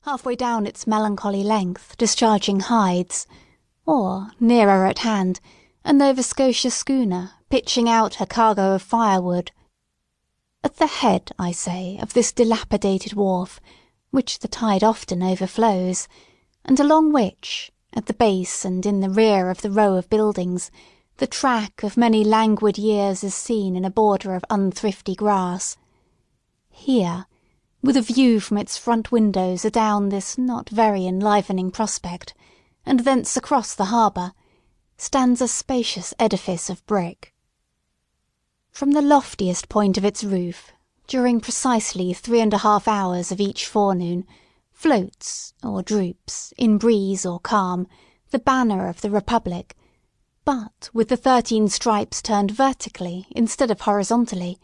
halfway down its melancholy length discharging hides, or, nearer at hand, a Nova Scotia schooner pitching out her cargo of firewood. At the head, I say, of this dilapidated wharf, which the tide often overflows, and along which, at the base and in the rear of the row of buildings, the track of many languid years is seen in a border of unthrifty grass. Here, with a view from its front windows adown this not very enlivening prospect, and thence across the harbour, stands a spacious edifice of brick. From the loftiest point of its roof, during precisely 3½ hours of each forenoon, floats, or droops, in breeze or calm, the banner of the Republic, but with the 13 stripes turned vertically instead of horizontally,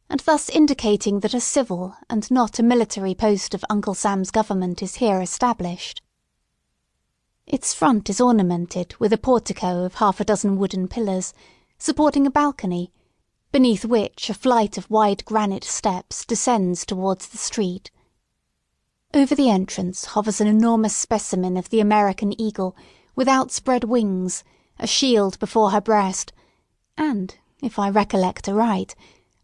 and thus indicating that a civil and not a military post of Uncle Sam's government is here established. Its front is ornamented with a portico of half a dozen wooden pillars, supporting a balcony, beneath which a flight of wide granite steps descends towards the street. Over the entrance hovers an enormous specimen of the American eagle, with outspread wings, a shield before her breast, and, if I recollect aright,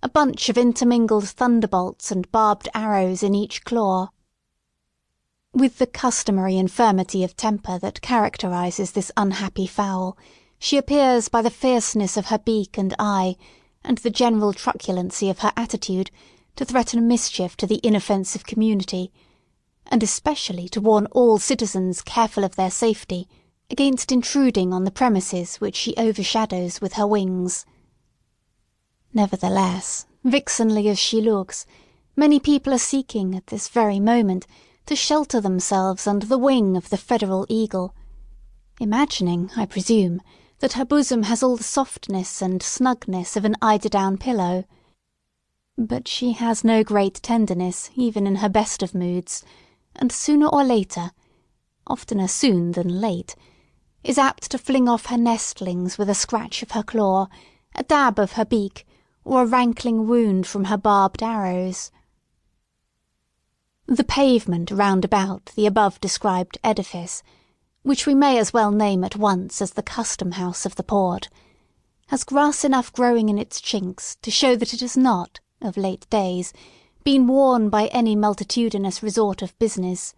a bunch of intermingled thunderbolts and barbed arrows in each claw. With the customary infirmity of temper that characterises this unhappy fowl, she appears by the fierceness of her beak and eye, and the general truculency of her attitude, to threaten mischief to the inoffensive community, and especially to warn all citizens careful of their safety against intruding on the premises which she overshadows with her wings. Nevertheless, vixenly as she looks, many people are seeking at this very moment to shelter themselves under the wing of the federal eagle, imagining, I presume, that her bosom has all the softness and snugness of an eiderdown pillow. But she has no great tenderness even in her best of moods, and sooner or later, oftener soon than late, is apt to fling off her nestlings with a scratch of her claw, a dab of her beak, or a rankling wound from her barbed arrows. The pavement round about the above-described edifice, which we may as well name at once as the custom-house of the port, has grass enough growing in its chinks to show that it has not, of late days, been worn by any multitudinous resort of business.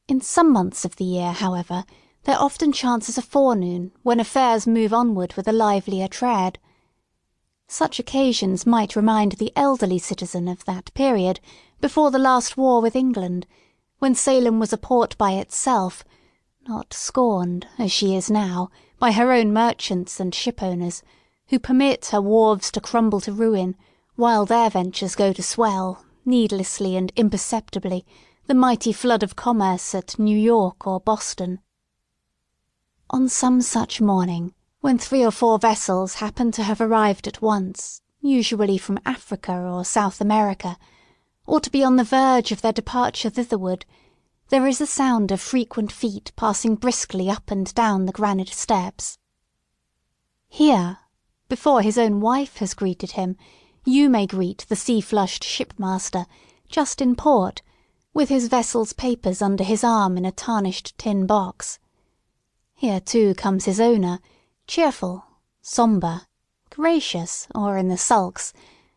In some months of the year, however, there often chances a forenoon when affairs move onward with a livelier tread. Such occasions might remind the elderly citizen of that period before the last war with England, when Salem was a port by itself, not scorned, as she is now, by her own merchants and shipowners, who permit her wharves to crumble to ruin, while their ventures go to swell, needlessly and imperceptibly, the mighty flood of commerce at New York or Boston. On some such morning, when 3 or 4 vessels happen to have arrived at once, usually from Africa or South America, or to be on the verge of their departure thitherward, there is a sound of frequent feet passing briskly up and down the granite steps. Here, before his own wife has greeted him, you may greet the sea-flushed shipmaster, just in port, with his vessel's papers under his arm in a tarnished tin box. Here, too, comes his owner, cheerful, sombre, gracious, or in the sulks,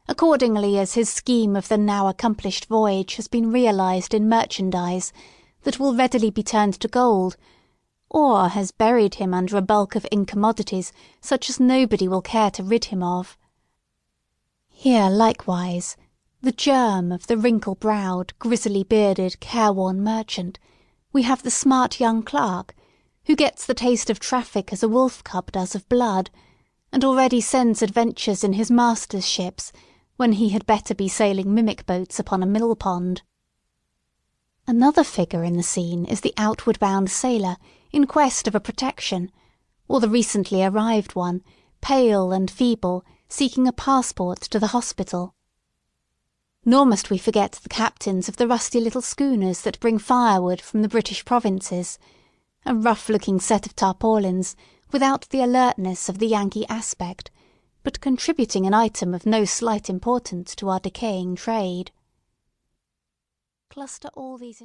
accordingly as his scheme of the now accomplished voyage has been realised in merchandise that will readily be turned to gold, or has buried him under a bulk of incommodities such as nobody will care to rid him of. Here, likewise, the germ of the wrinkle-browed, grizzly-bearded, careworn merchant, we have the smart young clerk, who gets the taste of traffic as a wolf-cub does of blood, and already sends adventures in his master's ships, when he had better be sailing mimic-boats upon a mill-pond. Another figure in the scene is the outward-bound sailor, in quest of a protection, or the recently arrived one, pale and feeble, seeking a passport to the hospital. Nor must we forget the captains of the rusty little schooners that bring firewood from the British provinces, a rough-looking set of tarpaulins, without the alertness of the Yankee aspect, but contributing an item of no slight importance to our decaying trade. Cluster all these